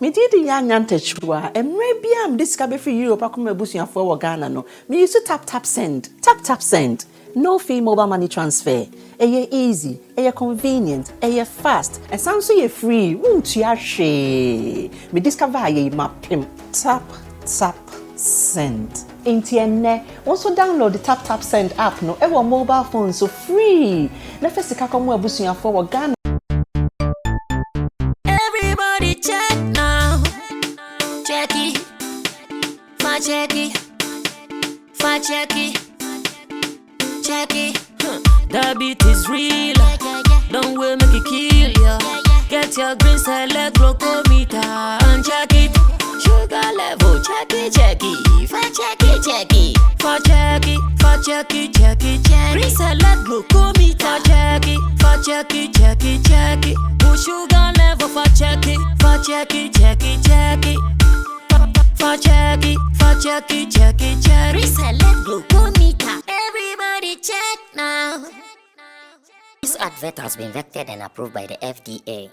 Me did the chua, and maybe I'm discovered for you, Pakuma Busia for Ghana. No, me used to tap send. Tap send. No fee mobile money transfer. Eye easy, convenient, fast, and sounds so free. Won't you share? Me discover ye mapim. Tap send. Intienne, also download the tap send app no ever mobile phone so free. Let us come Busia for Ghana. Everybody check now. Check it. Check it. The beat is real. Don't wait, make it kill ya. Get your green select glucometer and check it. Sugar level, check it. For check it. Green select glucometer. Check it. Sugar level for check it. For check it. Reselect glucometer. Everybody check now. This advert has been vetted and approved by the FDA.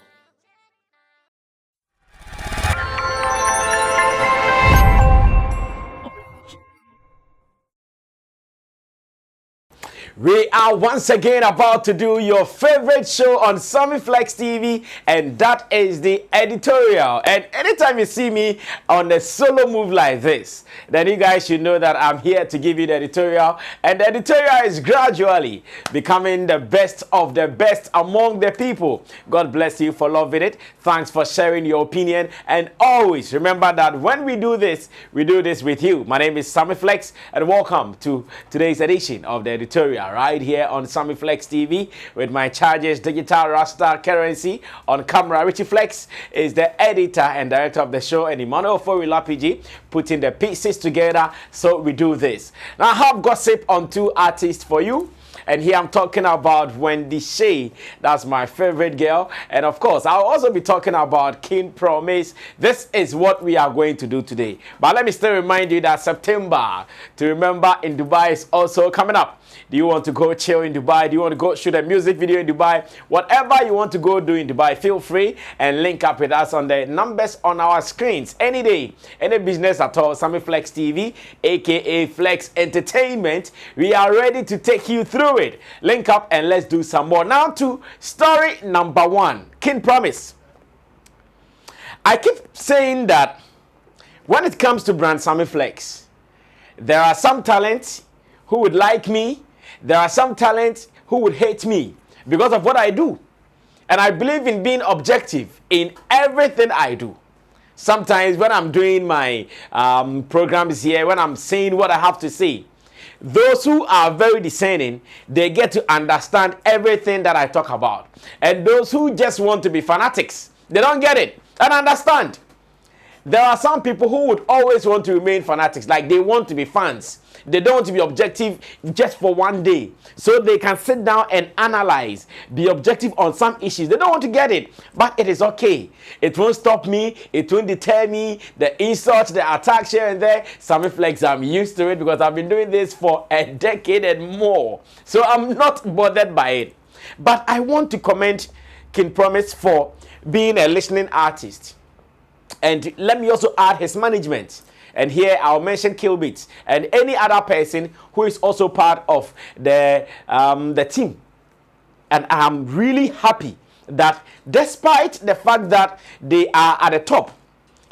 We are once again about to do your favorite show on Sammy Flex TV, and that is the editorial. And anytime you see me on a solo move like this, then you guys should know that I'm here to give you the editorial. And the editorial is gradually becoming the best of the best among the people. God bless you for loving it. Thanks for sharing your opinion. And always remember that when we do this with you. My name is Sammy Flex, and welcome to today's edition of the editorial. Right here on Sammy Flex TV with my charges digital Rasta currency on camera. Richie Flex is the editor and director of the show, and Emmanuel Forila putting the pieces together so we do this. Now I have gossip on two artists for you. And here I'm talking about Wendy Shay. That's my favorite girl. And of course, I'll also be talking about King Promise. This is what we are going to do today. But let me still remind you that September, to remember, in Dubai is also coming up. Do you want to go chill in Dubai? Do you want to go shoot a music video in Dubai? Whatever you want to go do in Dubai, feel free and link up with us on the numbers on our screens. Any day, any business at all, Sammy Flex TV, aka Flex Entertainment, we are ready to take you through it. Link up and let's do some more. Now to story number one, King Promise. I keep saying that when it comes to brand Sammy Flex, there are some talents who would like me. There are some talents who would hate me because of what I do. And I believe in being objective in everything I do. Sometimes when I'm doing my programs here, when I'm saying what I have to say, those who are very discerning, they get to understand everything that I talk about. And those who just want to be fanatics, they don't get it and understand. There are some people who would always want to remain fanatics, like they want to be fans. They don't want to be objective just for one day. So they can sit down and analyze, be objective on some issues. They don't want to get it, but it is okay. It won't stop me. It won't deter me. The insults, the attacks here and there. Sammy Flex, I'm used to it because I've been doing this for a decade and more. So I'm not bothered by it. But I want to commend King Promise for being a listening artist. And let me also add his management. And here I'll mention Killbeats and any other person who is also part of the team. And I'm really happy that despite the fact that they are at the top,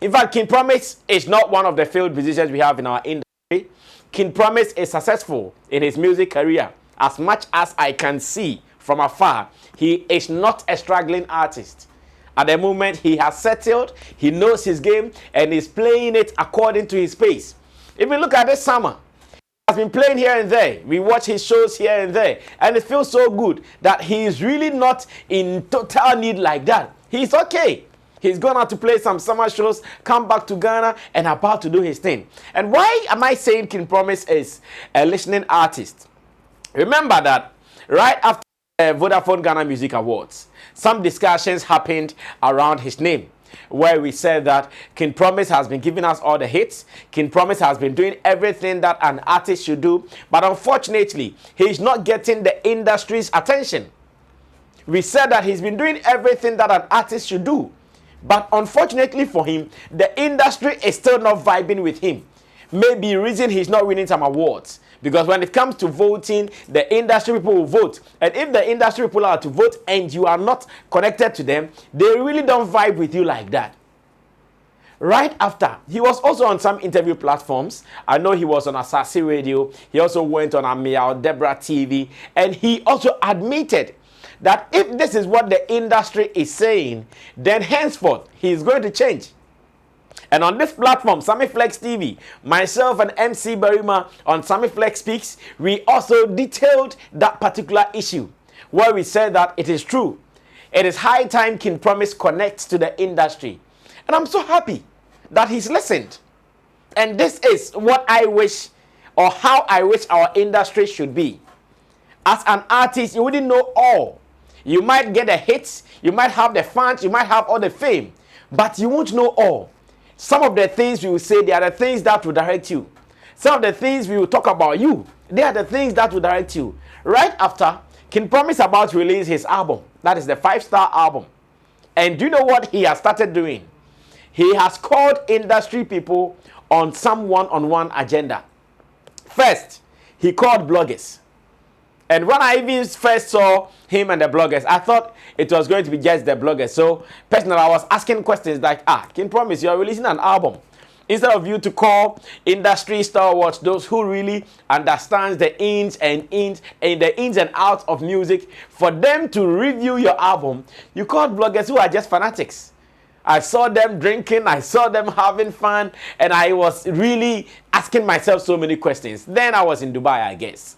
in fact, King Promise is not one of the failed musicians we have in our industry. King Promise is successful in his music career. As much as I can see from afar, he is not a struggling artist. At the moment, he has settled, he knows his game, and is playing it according to his pace. If we look at this summer, he has been playing here and there. We watch his shows here and there, and it feels so good that he is really not in total need like that. He's okay. He's gone out to play some summer shows, come back to Ghana, and about to do his thing. And why am I saying King Promise is a listening artist? Remember that right after Vodafone Ghana Music Awards, some discussions happened around his name, where we said that King Promise has been giving us all the hits. King Promise has been doing everything that an artist should do, but unfortunately, he's not getting the industry's attention. We said that he's been doing everything that an artist should do, But unfortunately for him, the industry is still not vibing with him. Maybe reason he's not winning some awards. Because when it comes to voting, the industry people will vote. And if the industry people are to vote and you are not connected to them, they really don't vibe with you like that. Right after, he was also on some interview platforms. I know he was on Asasi Radio. He also went on Amial Deborah TV. And he also admitted that if this is what the industry is saying, then henceforth, he is going to change. And on this platform, Sammy Flex TV, myself and MC Barima on Sammy Flex Speaks, we also detailed that particular issue where we said that it is true. It is high time King Promise connects to the industry. And I'm so happy that he's listened. And this is what I wish, or how I wish our industry should be. As an artist, you wouldn't know all. You might get the hits, you might have the fans, you might have all the fame, but you won't know all. Some of the things we will say, they are the things that will direct you. Some of the things we will talk about you, they are the things that will direct you. Right after, King Promise about to release his album. That is the 5-star album. And do you know what he has started doing? He has called industry people on some one-on-one agenda. First, he called bloggers. And when I even first saw him and the bloggers, I thought it was going to be just the bloggers. So, personally, I was asking questions like, King Promise, you're releasing an album. Instead of you to call industry stalwarts, those who really understands the ins and outs of music, for them to review your album, you called bloggers who are just fanatics. I saw them drinking, I saw them having fun, and I was really asking myself so many questions. Then I was in Dubai, I guess.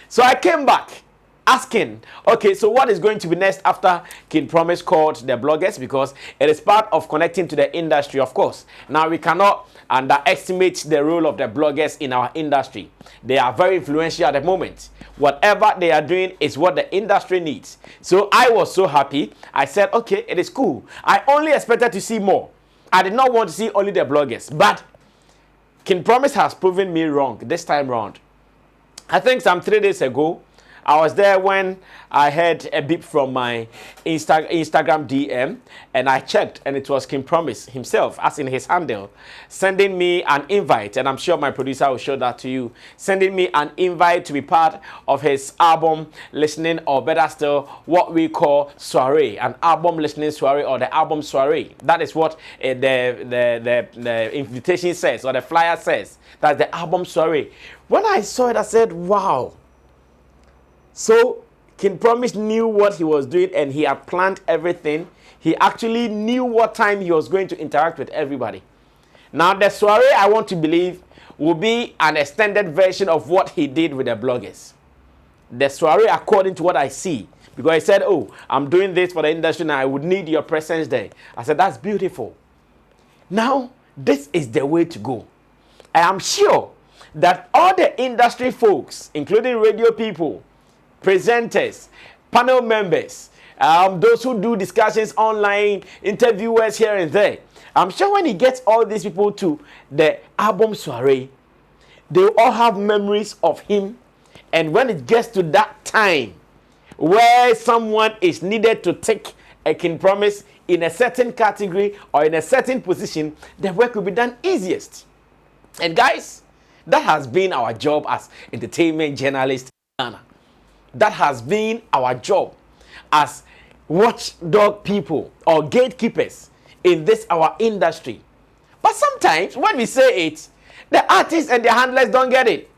So I came back asking, okay, so what is going to be next after King Promise called the bloggers? Because it is part of connecting to the industry, of course. Now, we cannot underestimate the role of the bloggers in our industry. They are very influential at the moment. Whatever they are doing is what the industry needs. So I was so happy. I said, okay, it is cool. I only expected to see more. I did not want to see only the bloggers. But King Promise has proven me wrong this time round. I think some 3 days ago, I was there when I had a beep from my Instagram DM, and I checked, and it was King Promise himself, as in his handle, sending me an invite, and I'm sure my producer will show that to you, sending me an invite to be part of his album listening, or better still, what we call soiree, an album listening soiree, or the album soiree. That is what the invitation says, or the flyer says. That's the album soiree. When I saw it, I said, wow. So, King Promise knew what he was doing, and he had planned everything. He actually knew what time he was going to interact with everybody. Now, the soiree, I want to believe, will be an extended version of what he did with the bloggers. The soiree, according to what I see, because he said, oh, I'm doing this for the industry, and I would need your presence there. I said, that's beautiful. Now, this is the way to go. I am sure that all the industry folks, including radio people, presenters, panel members, those who do discussions online, interviewers here and there, I'm sure when he gets all these people to the album soiree, they will all have memories of him. And when it gets to that time where someone is needed to take a King Promise in a certain category or in a certain position, the work will be done easiest. And guys, that has been our job as entertainment journalists in Ghana. That has been our job as watchdog people or gatekeepers in this our industry. But sometimes when we say it, the artists and the handlers don't get it.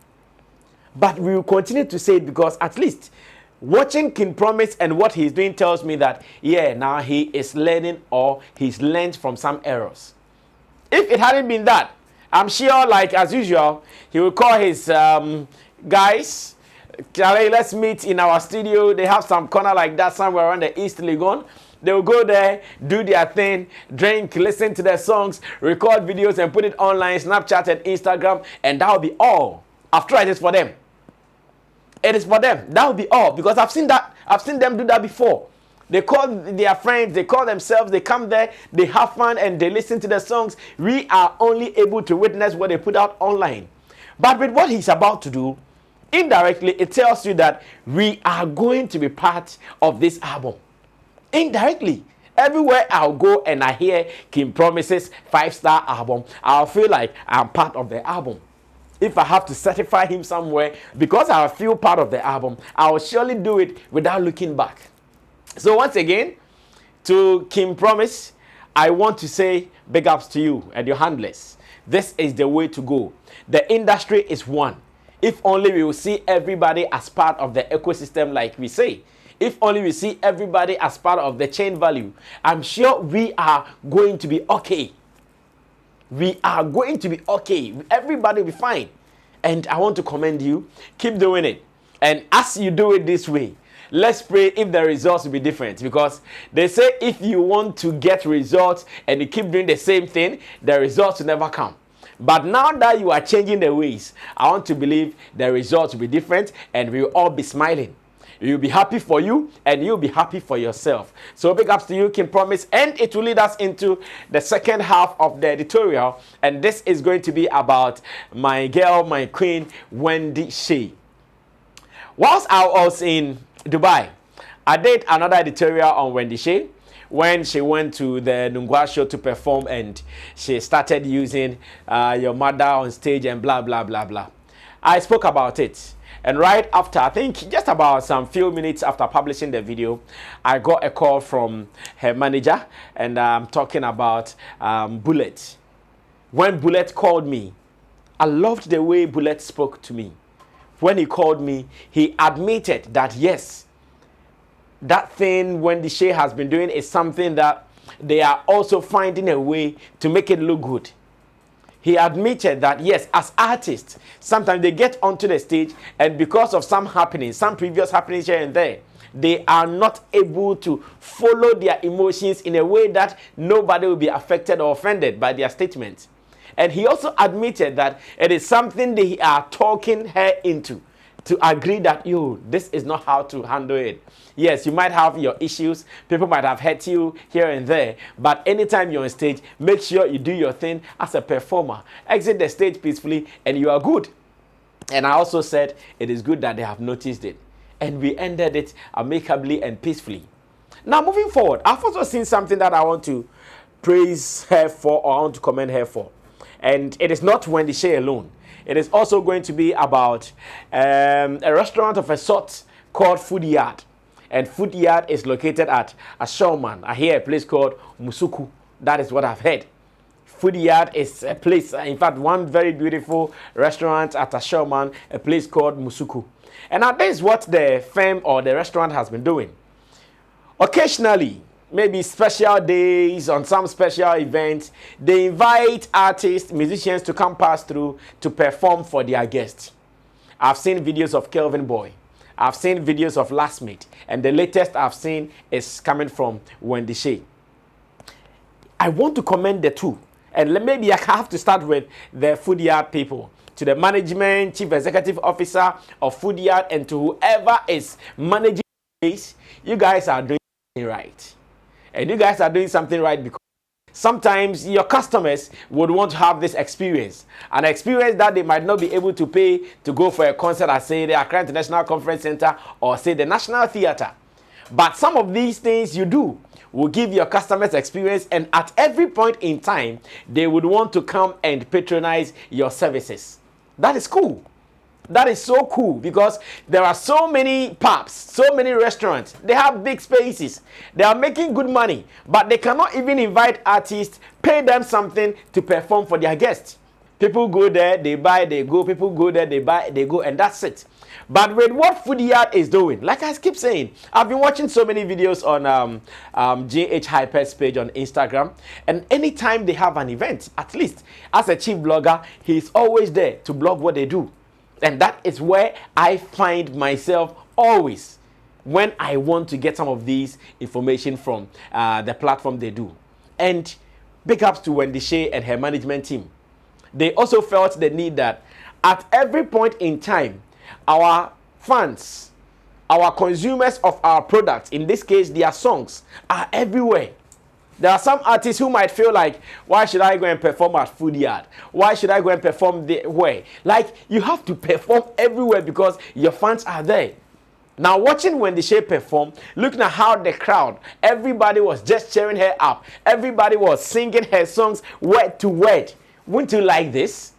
But we will continue to say it, because at least watching King Promise and what he's doing tells me that, yeah, now he is learning, or he's learned from some errors. If it hadn't been that, I'm sure, like as usual, he will call his guys, Charlie, let's meet in our studio. They have some corner like that somewhere around the East Legon. They will go there, do their thing, drink, listen to their songs, record videos and put it online, Snapchat and Instagram, and that will be all. After all, it is for them. It is for them. That will be all, because I've seen that. I've seen them do that before. They call their friends, they call themselves, they come there, they have fun, and they listen to the songs. We are only able to witness what they put out online. But with what he's about to do, indirectly, it tells you that we are going to be part of this album. Indirectly, Everywhere I'll go and I hear Kim Promise's 5-star album, I'll feel like I'm part of the album. If I have to certify him somewhere because I feel part of the album, I will surely do it without looking back. So once again, to Kim Promise, I want to say big ups to you and your handlers. This is the way to go. The industry is one. If only we will see everybody as part of the ecosystem like we say. If only we see everybody as part of the chain value, I'm sure we are going to be okay. We are going to be okay. Everybody will be fine. And I want to commend you. Keep doing it. And as you do it this way, let's pray if the results will be different. Because they say if you want to get results and you keep doing the same thing, the results will never come. But now that you are changing the ways, I want to believe the results will be different and we will all be smiling. You'll be happy for you and you'll be happy for yourself. So big ups to you, Kim Promise. And it will lead us into the second half of the editorial. And this is going to be about my girl, my queen, Wendy Shay. Whilst I was in Dubai, I did another editorial on Wendy Shay when she went to the Nungwa show to perform and she started using your mother on stage and blah, blah, blah, blah. I spoke about it. And right after, I think just about some few minutes after publishing the video, I got a call from her manager, and I'm talking about Bullet. When Bullet called me, I loved the way Bullet spoke to me. When he called me, he admitted that yes, that thing Wendy Shay has been doing is something that they are also finding a way to make it look good. He admitted that yes, as artists, sometimes they get onto the stage and because of some happenings, some previous happenings here and there, they are not able to follow their emotions in a way that nobody will be affected or offended by their statements. And he also admitted that it is something they are talking her into to agree that, yo, this is not how to handle it. Yes, you might have your issues. People might have hurt you here and there. But anytime you're on stage, make sure you do your thing as a performer. Exit the stage peacefully and you are good. And I also said it is good that they have noticed it. And we ended it amicably and peacefully. Now, moving forward, I've also seen something that I want to praise her for or I want to commend her for. And it is not Wendy Shay alone. It is also going to be about a restaurant of a sort called Food Yard. And Food Yard is located at Ashauman. I hear a place called Musuku. That is what I've heard. Food Yard is a place, in fact, one very beautiful restaurant at Ashauman, a place called Musuku. And that is what the firm or the restaurant has been doing. Occasionally, maybe special days, on some special events, they invite artists, musicians to come pass through to perform for their guests. I've seen videos of Kelvin Boy. I've seen videos of Last Mate. And the latest I've seen is coming from Wendy Shay. I want to commend the two. And maybe I have to start with the Food Yard people. To the management, chief executive officer of Food Yard, and to whoever is managing this, you guys are doing something right. And you guys are doing something right because sometimes your customers would want to have this experience. An experience that they might not be able to pay to go for a concert at, say, the Accra International Conference Center or, say, the National Theatre. But some of these things you do will give your customers experience, and at every point in time, they would want to come and patronize your services. That is cool. That is so cool because there are so many pubs, so many restaurants. They have big spaces. They are making good money, but they cannot even invite artists, pay them something to perform for their guests. People go there, they buy, they go. People go there, they buy, they go, and that's it. But with what Food Yard is doing, like I keep saying, I've been watching so many videos on JH Hyper's page on Instagram, and anytime they have an event, at least as a chief blogger, he's always there to blog what they do. And that is where I find myself always when I want to get some of these information from the platform they do. And big ups to Wendy Shay and her management team. They also felt the need that at every point in time, our fans, our consumers of our products, in this case their songs, are everywhere. There are some artists who might feel like, why should I go and perform at Food Yard? Why should I go and perform where? Like, you have to perform everywhere because your fans are there. Now, watching Wendy Shay perform, looking at how the crowd, everybody was just cheering her up. Everybody was singing her songs word to word. Wouldn't you like this?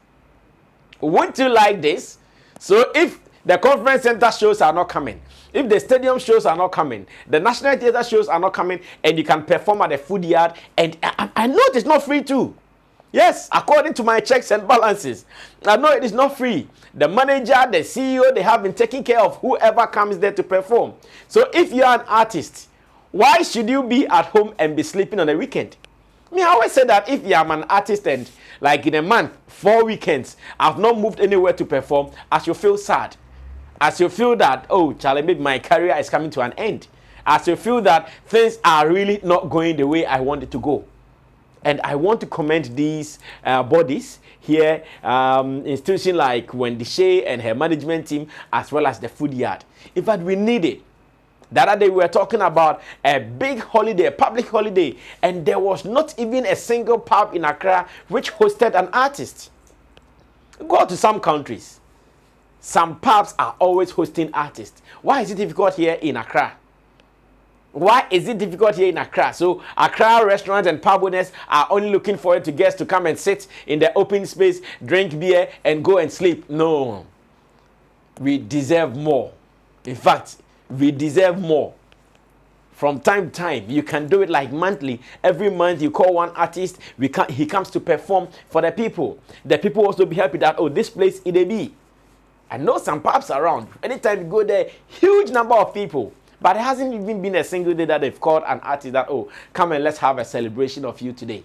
Wouldn't you like this? So if the conference center shows are not coming, if the stadium shows are not coming, the National Theatre shows are not coming, and you can perform at the food yard, and I know it is not free too. Yes, according to my checks and balances, I know it is not free. The manager, the CEO, they have been taking care of whoever comes there to perform. So if you are an artist, why should you be at home and be sleeping on the weekend? I always say that if you are an artist and like in a month, 4 weekends, I've not moved anywhere to perform, as you feel sad. As you feel that, oh, Charlie, maybe my career is coming to an end. As you feel that things are really not going the way I want it to go. And I want to commend these bodies here, institutions like Wendy Shay and her management team, as well as the food yard. In fact, we need it. The other day we were talking about a big holiday, a public holiday, and there was not even a single pub in Accra which hosted an artist. Go to some countries. Some pubs are always hosting artists. Why is it difficult here in Accra? Why is it difficult here in Accra? So Accra restaurants and pub owners are only looking for it to guests to come and sit in the open space, drink beer, and go and sleep. No. We deserve more. In fact, we deserve more. From time to time, you can do it like monthly. Every month you call one artist, he comes to perform for the people. The people also be happy that, oh, this place it be. I know some pubs around. Anytime you go there, huge number of people. But it hasn't even been a single day that they've called an artist that, oh, come and let's have a celebration of you today.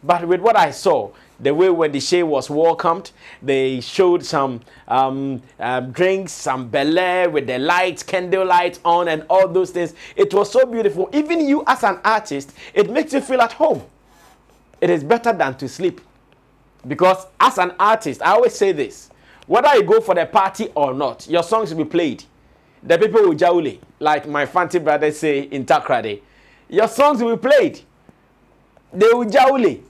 But with what I saw, the way Wendy Shay was welcomed, they showed some drinks, some Bel Air with the lights, candle lights on and all those things. It was so beautiful. Even you as an artist, it makes you feel at home. It is better than to sleep. Because as an artist, I always say this, whether you go for the party or not, your songs will be played. The people will jaule, like my fancy brothers say in Takrade. Your songs will be played. They will jaule.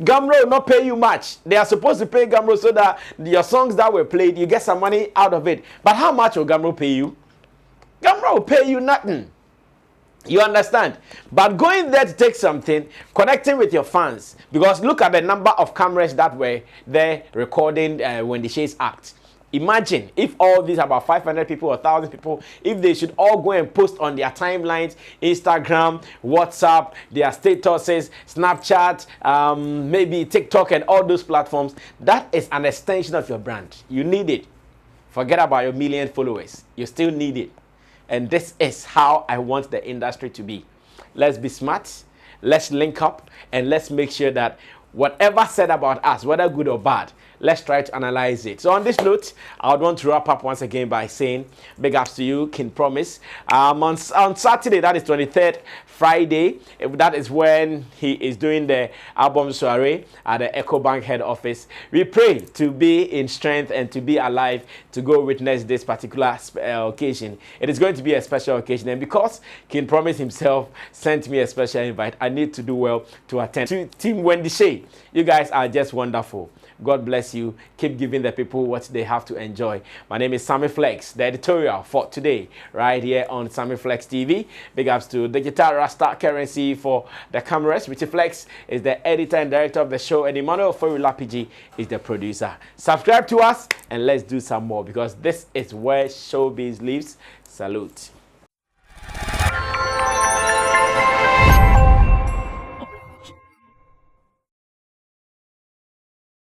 Gamro will not pay you much. They are supposed to pay Gamro so that your songs that were played, you get some money out of it. But how much will Gamro pay you? Gamro will pay you nothing. You understand? But going there to take something, connecting with your fans. Because look at the number of cameras that were there recording Wendy Shay's act. Imagine if all these about 500 people or 1,000 people, if they should all go and post on their timelines, Instagram, WhatsApp, their statuses, Snapchat, maybe TikTok and all those platforms. That is an extension of your brand. You need it. Forget about your million followers. You still need it. And this is how I want the industry to be. Let's be smart. Let's link up and let's make sure that whatever said about us, whether good or bad, let's try to analyze it. So on this note, I would want to wrap up once again by saying big ups to you, King Promise. On Saturday, that is 23rd, Friday, that is when he is doing the album soiree at the EcoBank head office. We pray to be in strength and to be alive to go witness this particular occasion. It is going to be a special occasion, and because King Promise himself sent me a special invite, I need to do well to attend. To Team Wendy Shay, you guys are just wonderful. God bless you. Keep giving the people what they have to enjoy. My name is Sammy Flex, the editorial for today, right here on Sammy Flex TV. Big ups to Digital Rasta Currency for the cameras. Richie Flex is the editor and director of the show, and Emmanuel Forulapiji is the producer. Subscribe to us and let's do some more, because this is where showbiz lives. Salute.